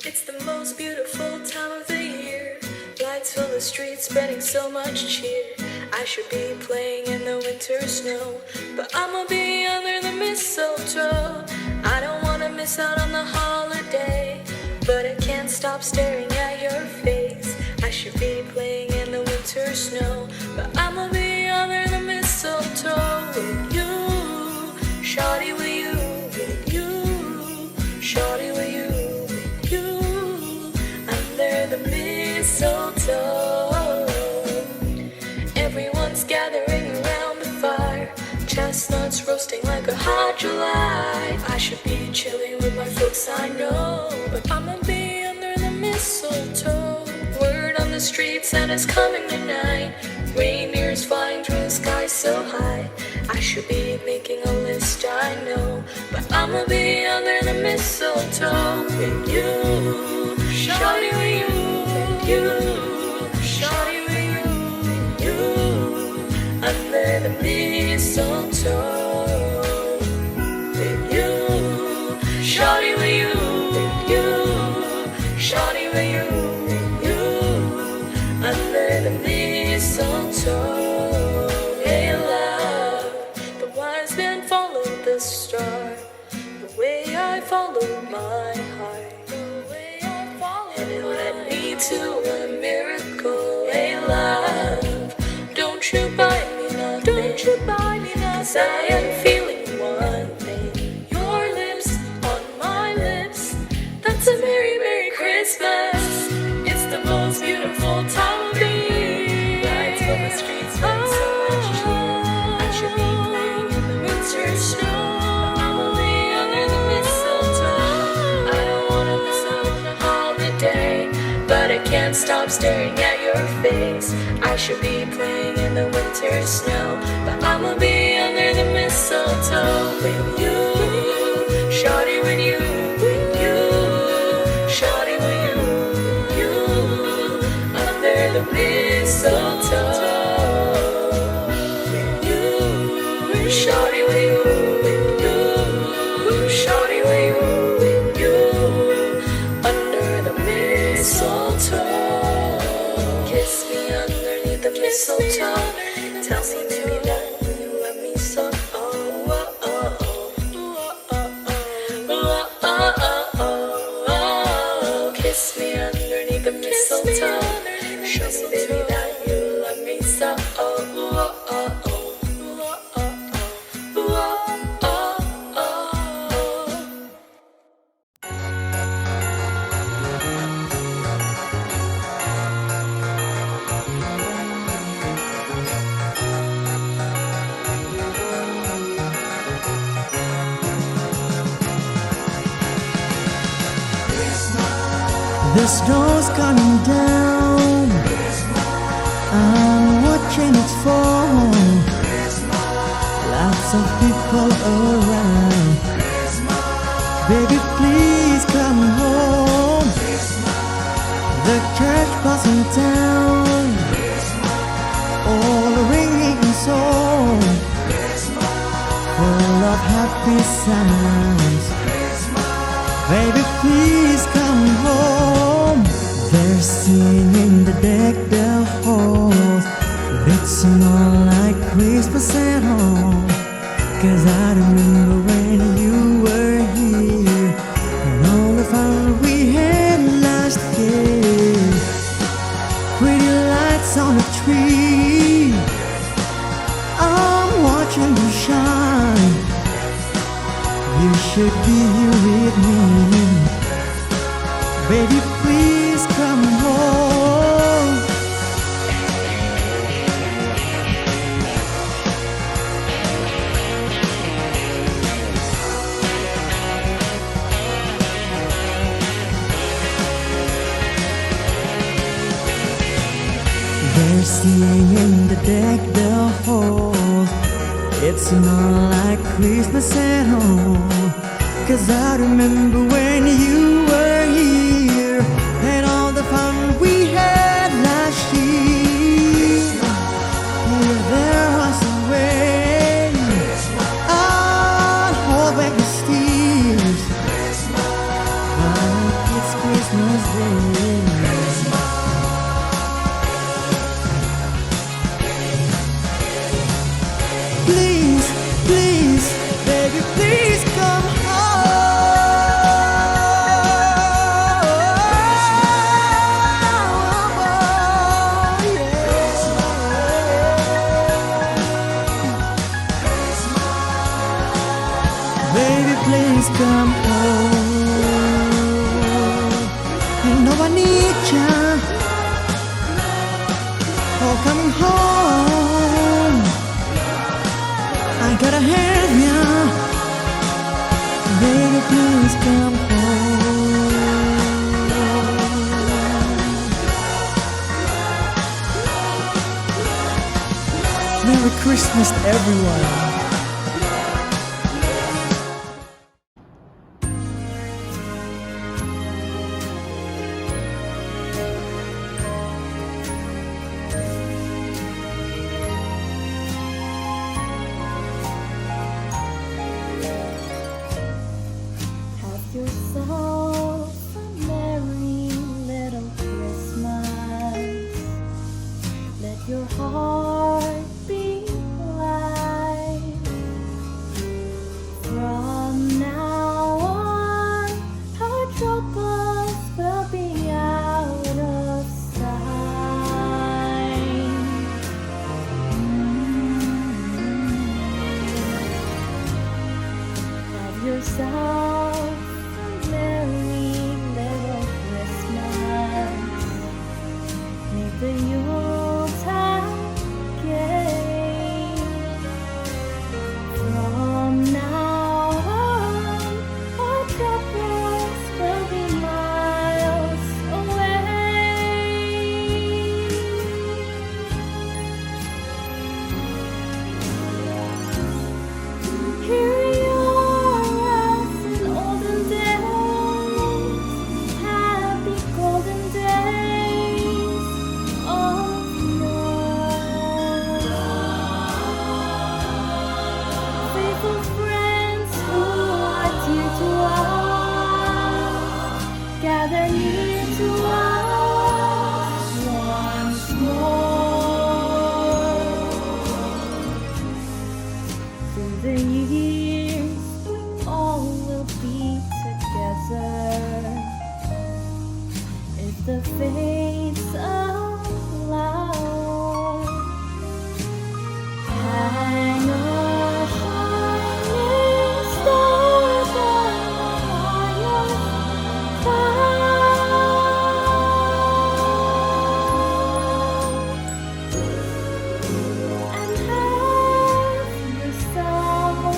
It's the most beautiful time of the year. Lights fill the streets, spreading so much cheer. I should be playing in the winter snow, but I'ma be under the mistletoe. I don't wanna miss out on the holiday, but I can't stop staring at your face. I should be playing in the winter snow, but I'ma be under the mistletoe with you. Shawty with you, with you. Shawty with you, with you. Under the mistletoe. Everyone's gathering around the fire, chestnuts roasting like a hot July. I should be chilling with my folks, I know, but I'ma be under the mistletoe. Word on the street, Santa's coming tonight. Reindeers flying through the sky so high. I should be making a list, I know, but I'ma be under the mistletoe with you. Shawty with you, with you. Shawty with you, with you. Under the mistletoe with you. Shawty with you, with you. Shawty with you, with you. Under the mistletoe. Hey love, the wise man followed the star, the way I followed my heart, the way I followed, and it led me to a miracle. Hey love, don't you buy me nothing, don't you buy me nothing, 'cause I am feeling one thing. Your lips on my lips, that's a merry, merry Christmas. It's the most beautiful time of the year. Lights on the streets, and so much cheer. I should be playing in the winter snow, but I'ma be under the mistletoe. I don't wanna miss out on the holiday, but I can't stop staring at your face. I should be playing in the winter snow, but I'ma be under the mistletoe with you. Shawty with you, with you. Shawty with you, with you. Under the mistletoe with you. Shawty with you, with you. Shawty with you, with you. Under the mistletoe. Kiss me underneath the mistletoe. Tell me maybe that you love me so. Oh, oh, oh, oh. Oh, oh, oh, oh, oh. Kiss me underneath the mistletoe. Show me baby that you love me so. Oh, oh, oh, oh. The snow's coming down, I'm watching it fall. Lots of people around. Baby, please come home. The church bells in town, all ringing song, full of happy sounds. Baby, please come home. They're singing the deck the halls. It's more like Christmas at home. 'Cause I remember when you were here, and all the fun we had last year. Pretty lights on the tree, I'm watching you shine. You should be here with me. Baby, please come home. They're singing the deck the halls. It's not like Christmas at home. 'Cause I remember when you were here, and all the fun we had last year. There was a way I'll hold back the tears. But it's Christmas Please, please, baby, please come home. Baby, please come home. You know I need ya. Oh, coming home. I gotta have ya. Baby, please come home. Merry Christmas, everyone. Have yourself a merry little Christmas. Let your heart be light. From now on, our troubles will be out of sight. Have yourself a merry little Christmas. Make the Yuletide gay. From now on, our troubles will be miles away. Here you are as in olden days, happy golden days of yore. Faithful friends who are dear to us, gather near to us once more. Through the years, we all will be together if the fates allow. Hang a shining star by the highest bough, and have yourself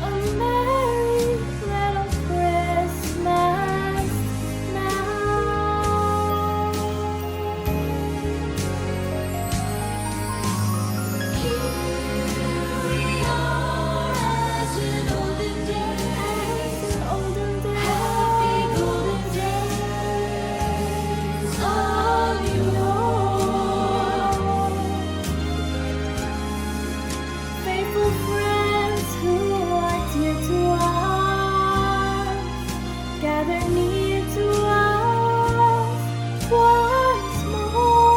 a merry little Christmas now. Here we are as in olden days, happy golden days of yore. Faithful friends who are dear to us, gather near to us once more.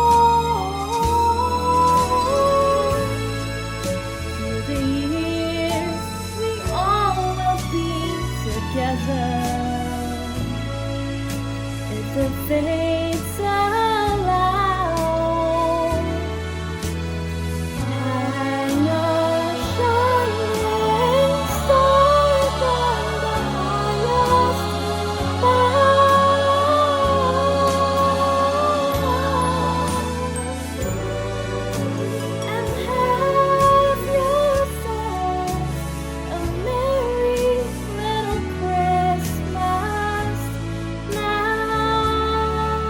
Through the years, we all will be together if the fates allow. Hang a shining star by the highest bough, and have yourself a merry little Christmas now.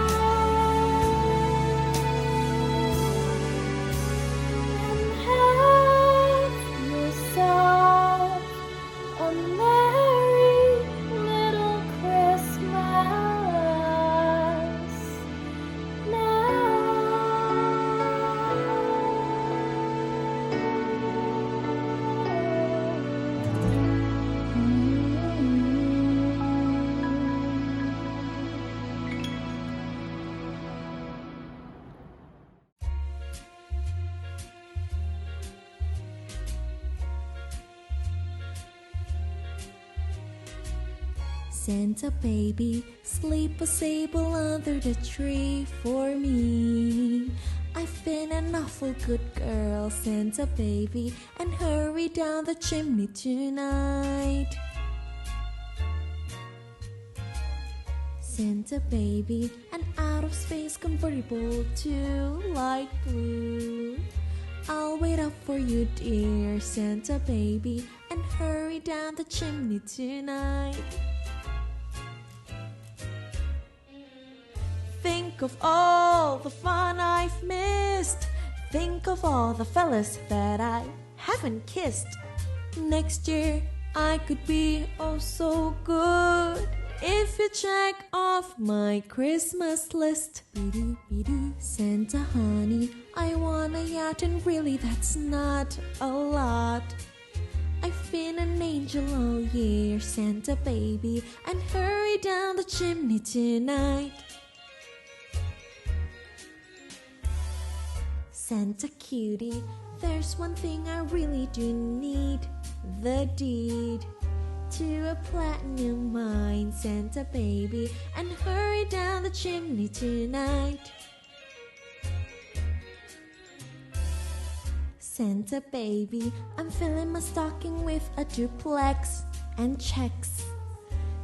Santa baby, sleep a sable under the tree for me. I've been an awful good girl, Santa baby, and hurry down the chimney tonight. Santa baby, an out of space convertible to light blue. I'll wait up for you, dear Santa baby, and hurry down the chimney tonight. Think of all the fun I've missed. Think of all the fellas that I haven't kissed. Next year I could be oh so good if you check off my Christmas list. Santa honey, I want a yacht, and really that's not a lot. I've been an angel all year, Santa baby, and hurry down the chimney tonight. Santa cutie, there's one thing I really do need, the deed to a platinum mine, Santa baby, and hurry down the chimney tonight. Santa baby, I'm filling my stocking with a duplex and checks.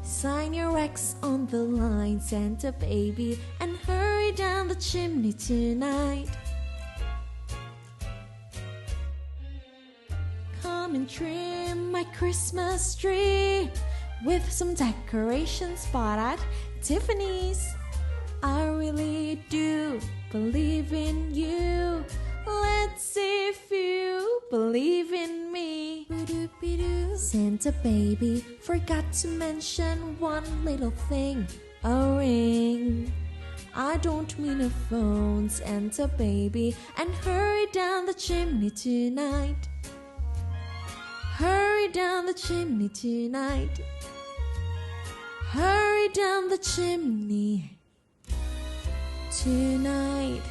Sign your X on the line, Santa baby, and hurry down the chimney tonight. Come and trim my Christmas tree with some decorations bought at Tiffany's. I really do believe in you. Let's see if you believe in me. Santa baby, forgot to mention one little thing, a ring. I don't mean a phone, Santa baby, and hurry down the chimney tonight. Hurry down the chimney tonight. Hurry down the chimney tonight.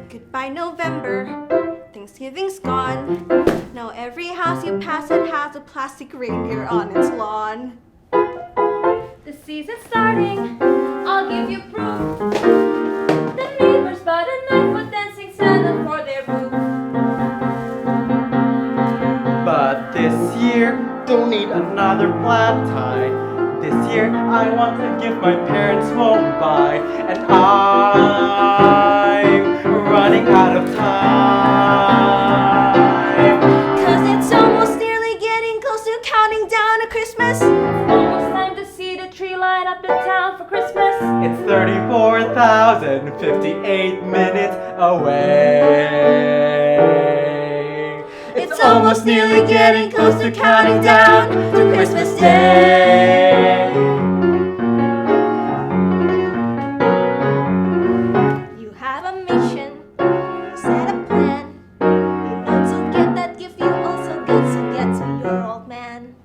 Goodbye November, Thanksgiving's gone. Now every house you pass it has a plastic reindeer on its lawn. The season's starting, I'll give you proof. The neighbors bought a knife for dancing Santa for their roof. But this year, don't need another plaid tie. This year, I want to give my parents won't buy, and I'm running out of time. Cause it's almost nearly getting close to counting down to Christmas. Almost time to see the tree light up the town for Christmas. It's 34,058 minutes away. It's almost nearly getting close to counting down to Christmas Day. You have a mission, you set a plan. You know to get that gift you also get to get to your old man.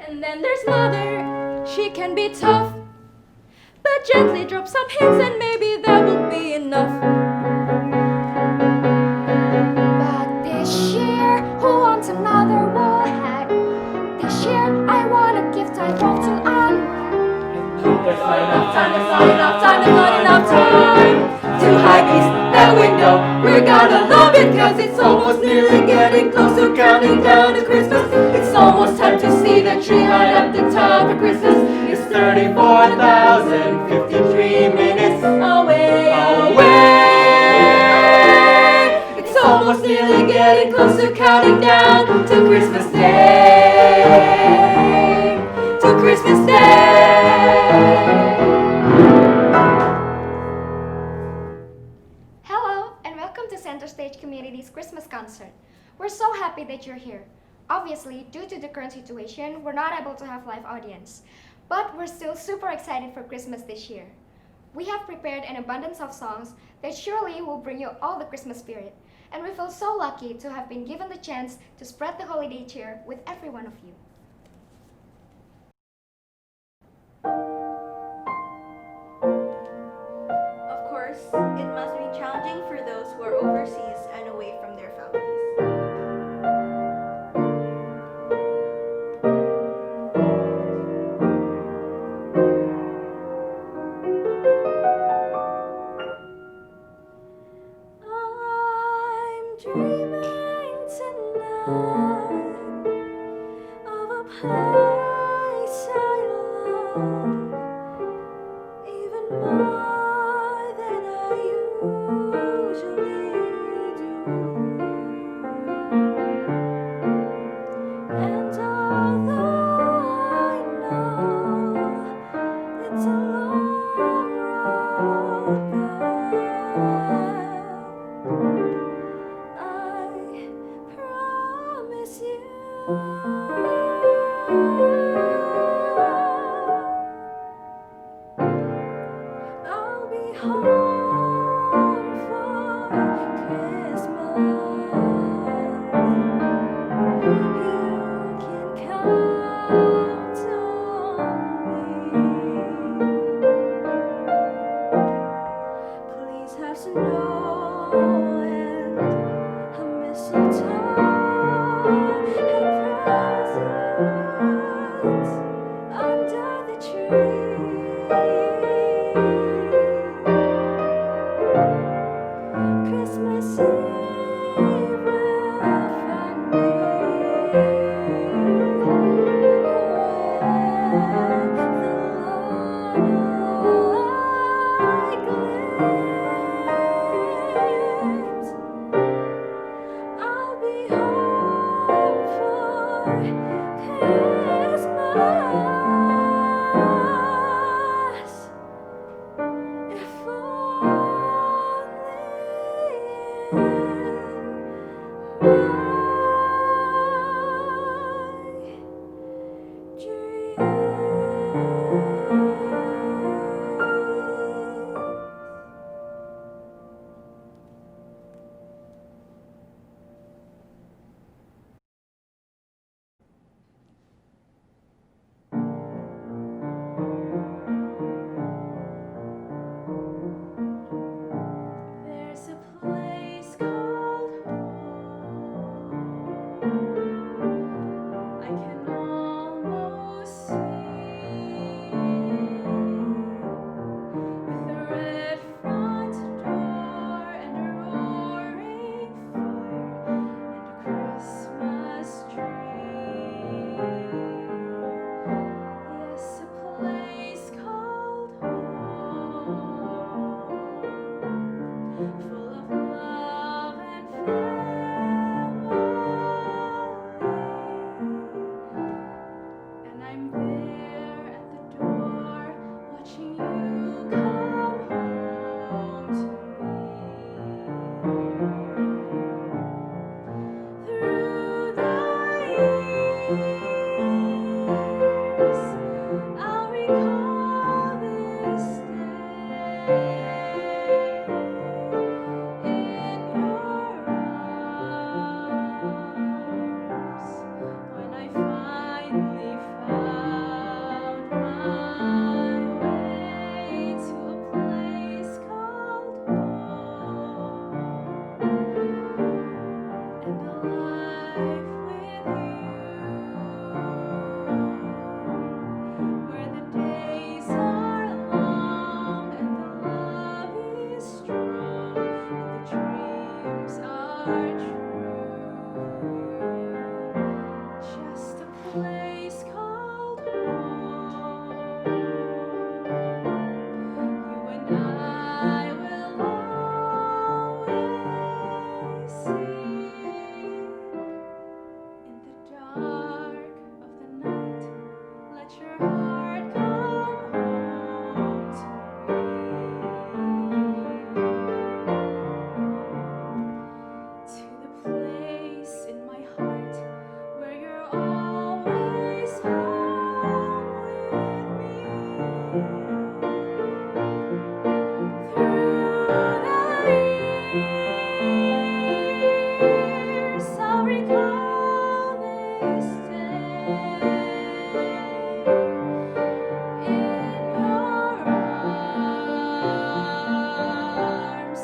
And then there's Mother, she can be tough, but gently drop some hints and maybe that will be enough. But this year, who wants another wall hack? This year window. We're gonna love it, cause it's almost nearly getting close to counting down to Christmas. It's almost time to see the tree right up the top for Christmas. It's 34,053 minutes away. It's almost nearly getting close to counting down to Christmas Day. To Christmas Day. Hello, and welcome to Center Stage Community's Christmas concert. We're so happy that you're here. Obviously, due to the current situation, we're not able to have live audience, but we're still super excited for Christmas this year. We have prepared an abundance of songs that surely will bring you all the Christmas spirit, and we feel so lucky to have been given the chance to spread the holiday cheer with every one of you. Of course, it must be challenging for those who are overseas and away from their families. I'm dreaming tonight of a place I love even more than I usually do. And although I know it's a long road back, I promise you I'll be home for Christmas. You can count on me. Please have snow and a mistletoe and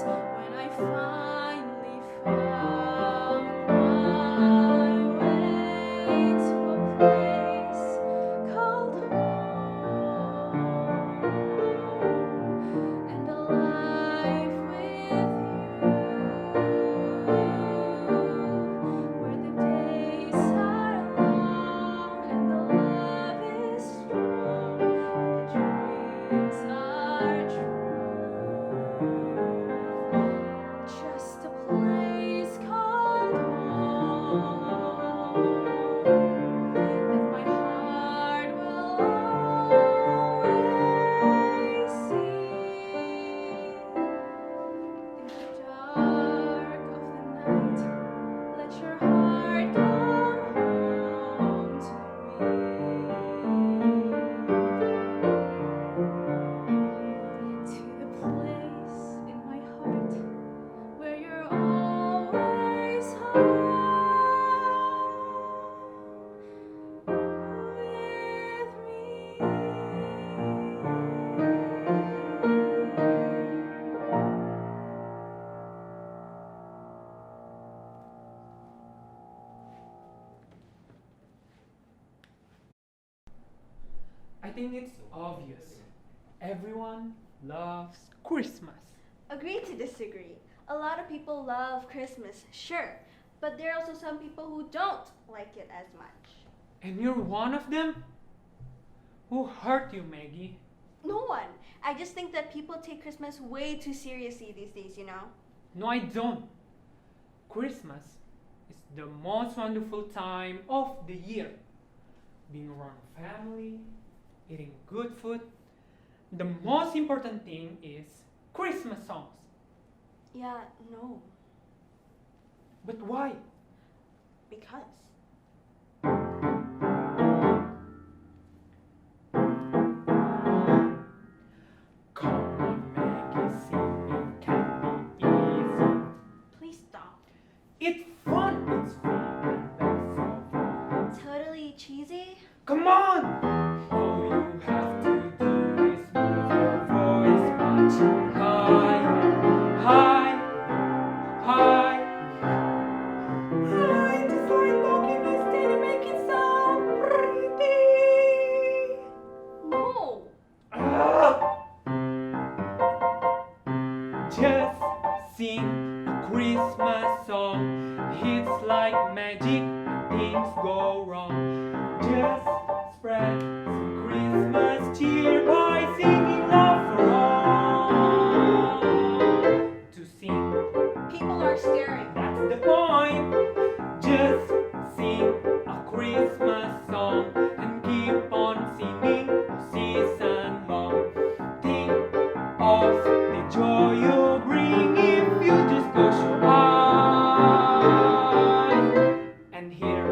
when I finally found my way to a place called home and a life with you where the days are long and the love is strong and the dreams are true. Just a place called home that my heart will always see. In the dark of the night, let your heart come home to the place in my heart where you're always home with me. I think it's obvious. Everyone loves Christmas. Agree to disagree. A lot of people love Christmas, sure, but there are also some people who don't like it as much. And you're one of them? Who hurt you, Maggie? No one. I just think that people take Christmas way too seriously these days, you know? No, I don't. Christmas is the most wonderful time of the year. Being around family, eating good food. The most important thing is Christmas songs. Yeah, no. But why? Because. Come on, Maggie, singing can be easy. Please stop. It's fun, it's fun, and that's all. Totally cheesy? Come on! All you have to do is move your voice much higher, high, high. High, just like talking instead of making sound pretty. No. Ah! Just sing a Christmas song. It's like magic, things go wrong. Just spread some Christmas cheer by singing love for all. To sing, People are staring. that's the point. Just sing a Christmas song and keep on singing all season long. Think of the joy you bring if you just close your eyes and hear.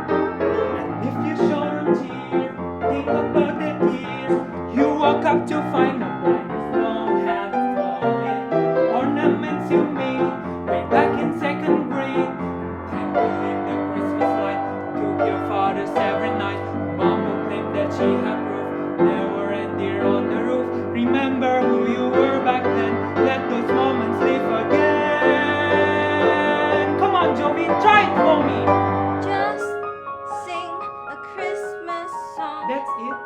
And if you show no tear, think about the tears you woke up to find out when the snow had fallen. Ornaments you made way back in second grade. Tangling the Christmas light took your father's every night. Mom would claim that she had proof there were reindeer on the roof. Remember who you were back then. Let those moments live again. Come on, Jovi, try it for me. Just sing a Christmas song. That's it.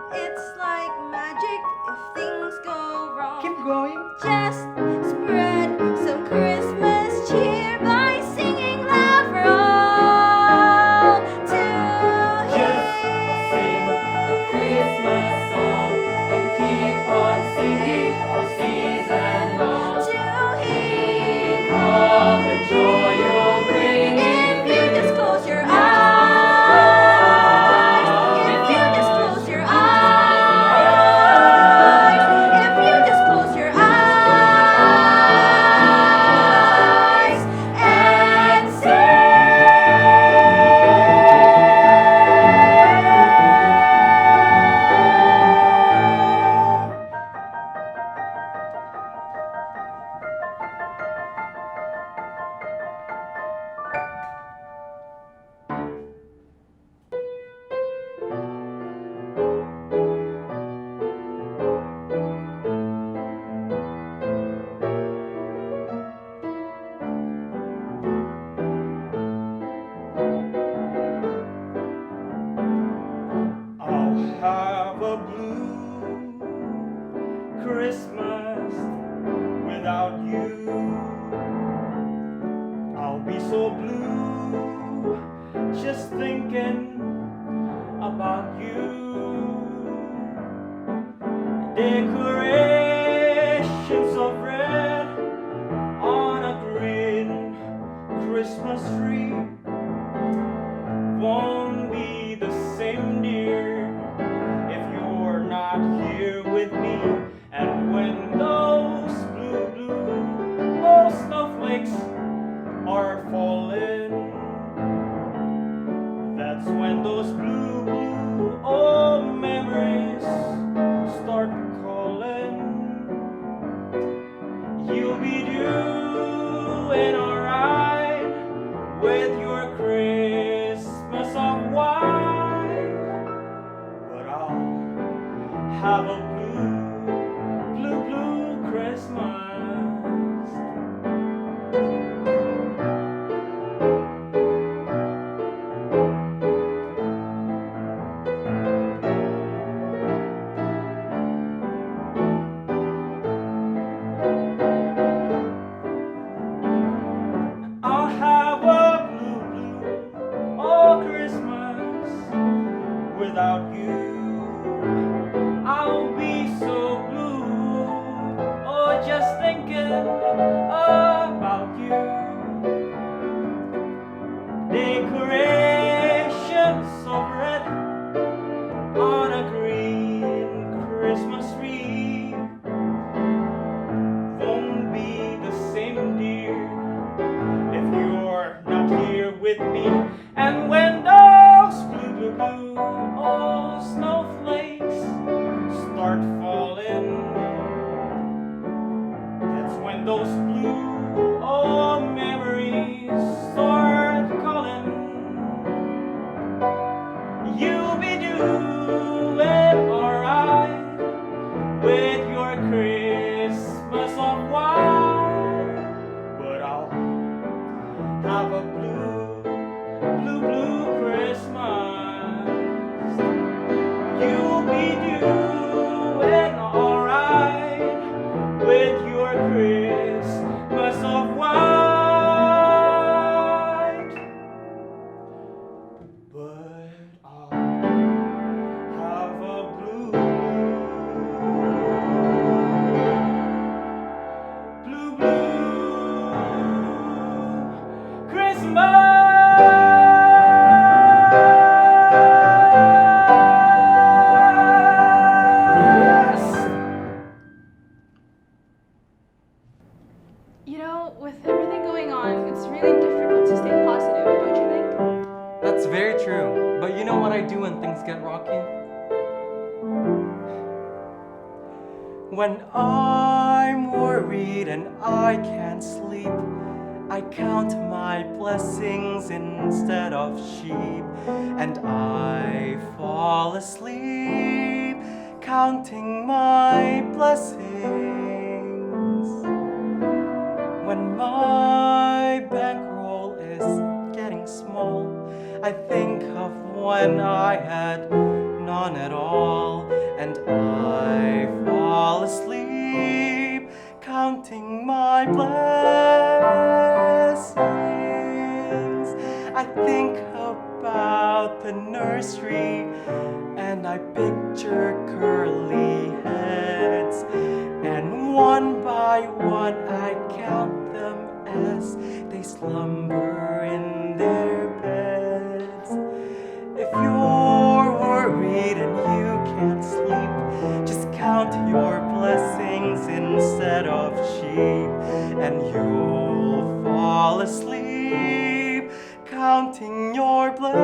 thinking about you. Decorations of red on a green Christmas tree won't be the same, dear, if you're not here with me. And when those blue snowflakes are falling, that's when those blue old memories start calling. You'll be doing alright with your Christmas of white, but I'll have a blue Christmas. I'll have a blue, oh Christmas without you. I'll be so blue, oh just thinking about you. Decorations of red on a green Christmas tree won't be the same, dear, if you're not here with me. And when those blue old snowflakes start falling, that's when those blue old memories start calling. You'll be doing alright with your Christmas of white, but I'll have a blue Christmas. You'll be doing alright with your Christmas of white, but I'll have a blue Christmas. You know, with everything going on, it's really difficult to stay positive, don't you think? That's very true. But you know what I do when things get rocky? When I'm worried and I can't sleep, I count my blessings instead of sheep, and I fall asleep counting my blessings. When my bankroll is getting small, I think of when I had none at all, and I fall asleep counting my blessings. I think about the nursery and I picture curly heads, and one by one I count them as they slumber in their beds. If you're worried and you can't sleep, just count your blessings instead of sheep, and you'll fall asleep counting your blessings.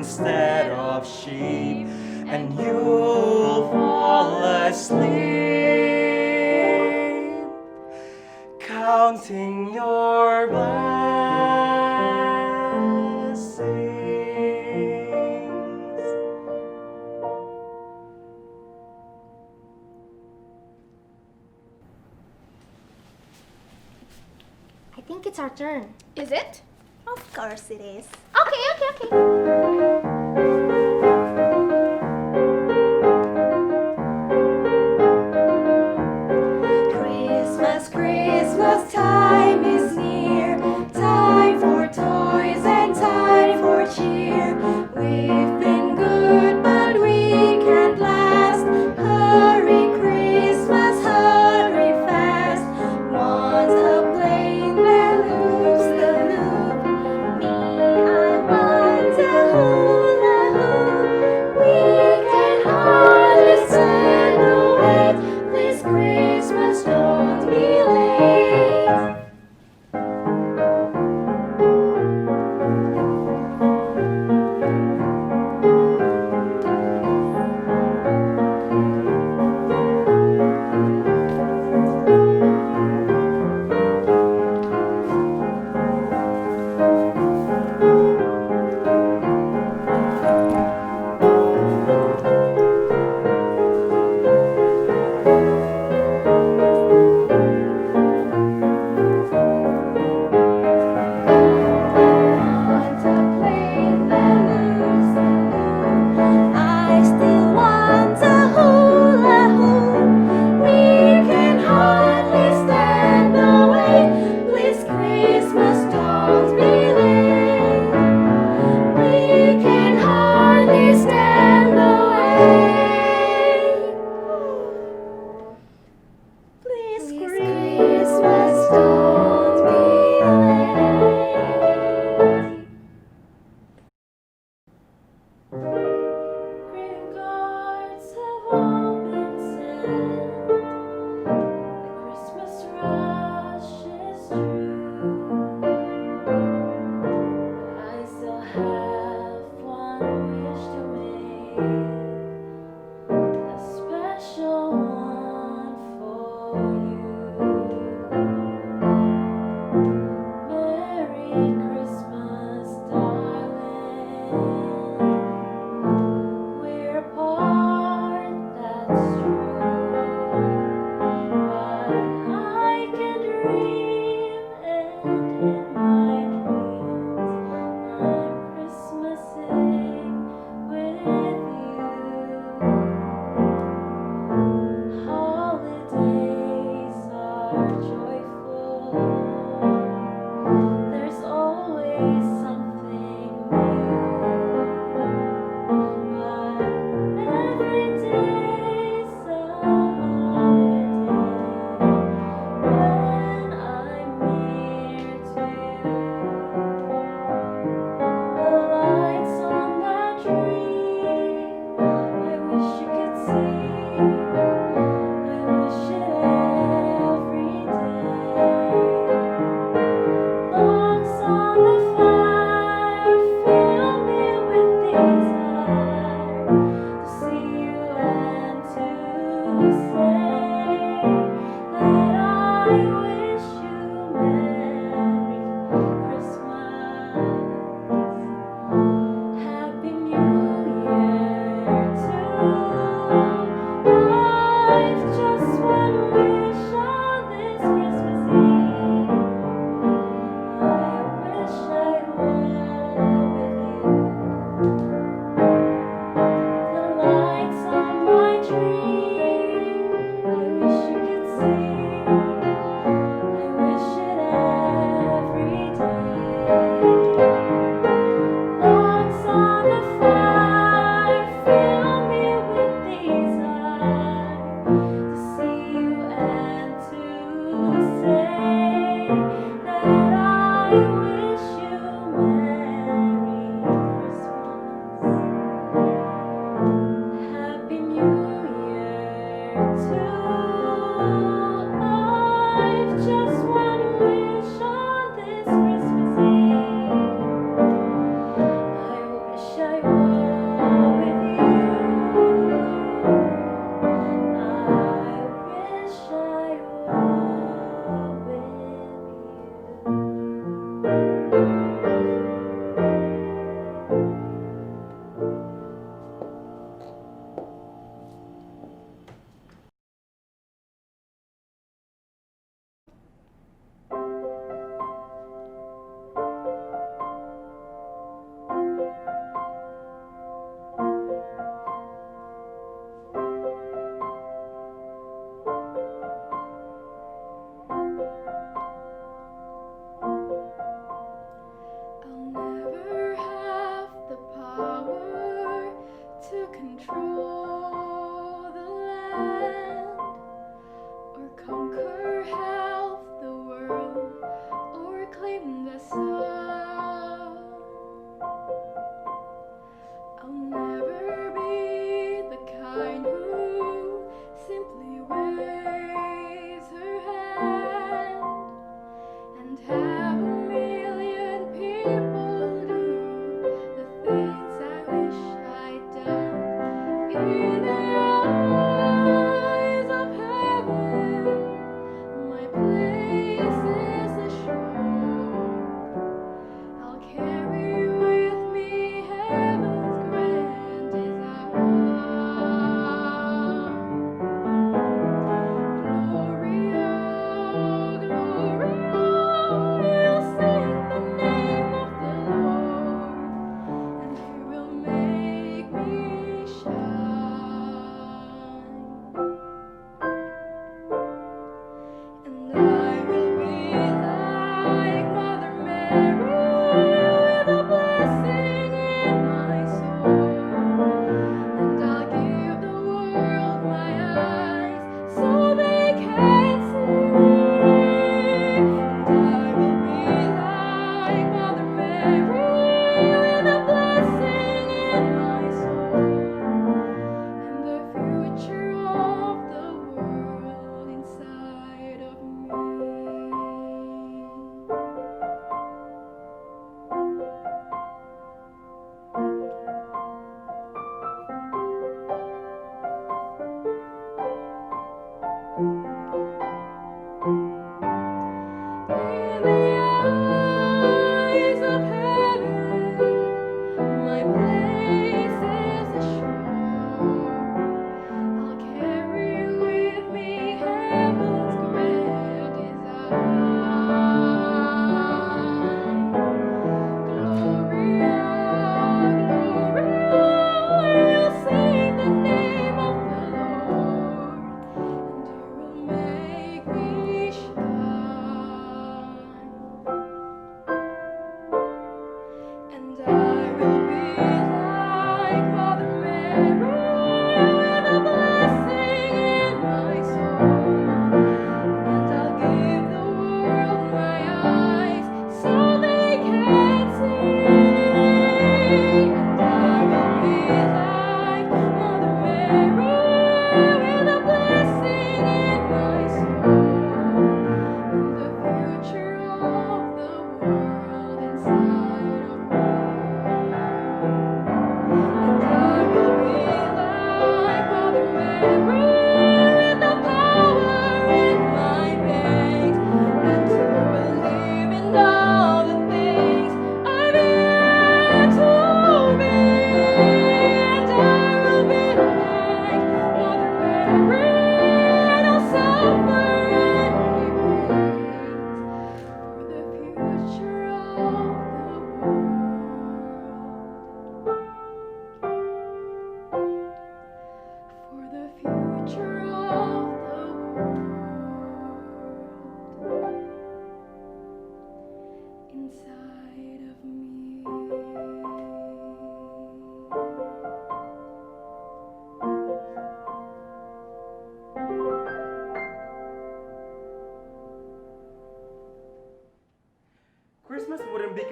instead of sheep, and you'll fall asleep, counting your blessings. I think it's our turn. Is it? Of course it is. Okay. Christmas, Christmas time is near. Time for toys and time for cheer. We've been good, but we can't last. Hurry, Christmas, hurry fast. Want a plane that loops the loop. Me, I want a hula hoop. We can hardly stand the wait. Please, Christmas, don't be late. Want a plane that loops the loop. I still want a hula hoop. We can hardly stand the wait. Please, Christmas, don't be late. We can hardly stand the wait. Please, Christmas, don't be late. Greeting cards have all been sent. The Christmas rush is through. I still have one wish to make, a special one for you. Merry Christmas, darling.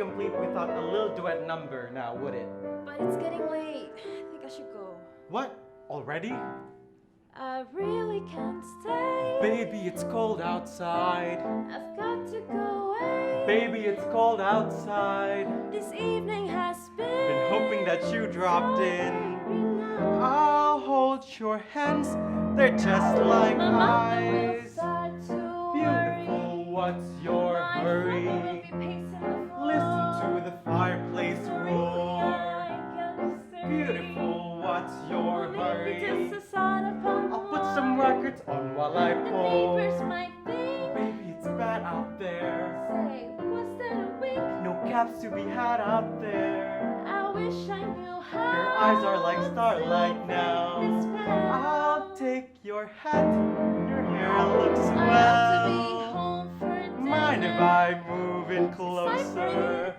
complete without a little duet number now, would it? But it's getting late. I think I should go. What? Already? I really can't stay. Baby, it's cold outside. I've got to go away. Baby, it's cold outside. This evening has Been hoping that you dropped in. I'll hold your hands, they're just like eyes. Beautiful, what's your hurry? Listen to the fireplace roar. Beautiful, what's your hurry? I'll put some records on while I pour. Baby, it's bad out there. No caps to be had out there. I wish I knew how. Your eyes are like starlight now. I'll take your hat. Your hair looks well. Mind if I move in closer?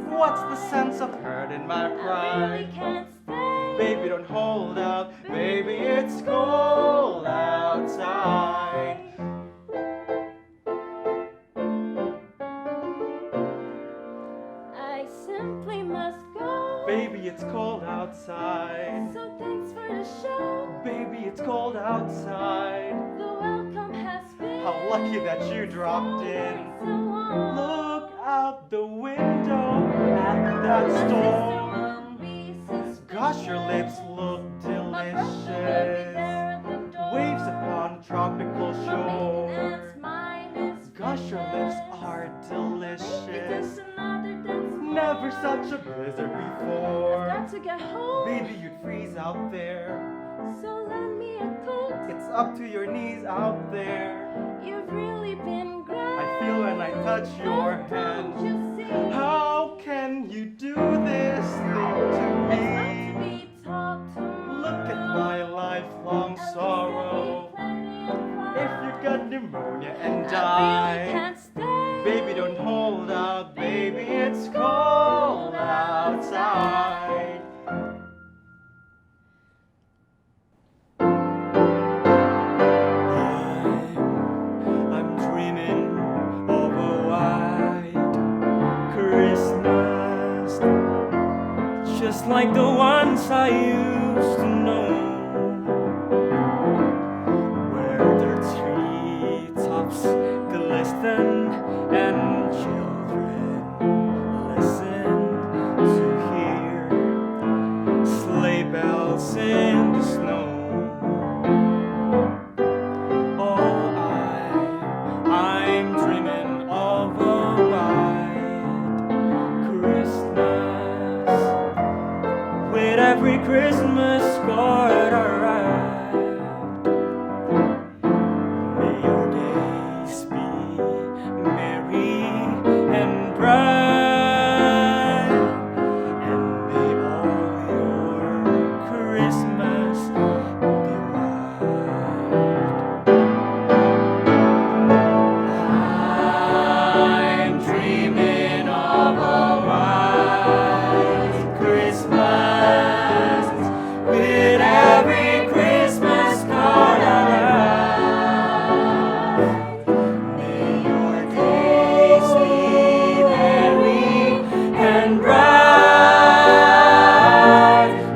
What's the sense of hurting my pride? Baby, don't hold out. Baby, it's cold outside. I simply must go. Baby, it's cold outside. So thanks for the show. Baby, it's cold outside. The welcome has been. How lucky that you dropped in. So on. Look out the window at that storm. Gosh, your lips look delicious. Waves upon tropical shore. Gosh, your lips are delicious. Never such a blizzard before. Got to get home. Baby, you'd freeze out there. So lend me a coat. It's up to your knees out there. You've really been great. I feel when I touch your hand. Don't you see? How can you do this thing to me? Look at my lifelong sorrow. If you got pneumonia and die, baby, don't hold out. Baby, it's cold outside. I'm dreaming of a white Christmas, just like the ones I used to know, where the treetops glisten and children listen to hear sleigh bells in the snow. Oh, I'm dreaming of a white Christmas, with every Christmas card I write. May your days be merry and bright, and may all your Christmas be white. I'm dreaming of a white Christmas, with every Christmas card I write. May your days be merry and bright,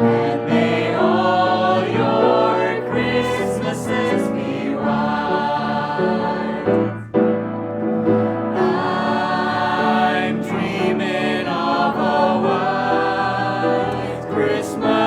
and may all your Christmases be white. I'm dreaming of a white Christmas.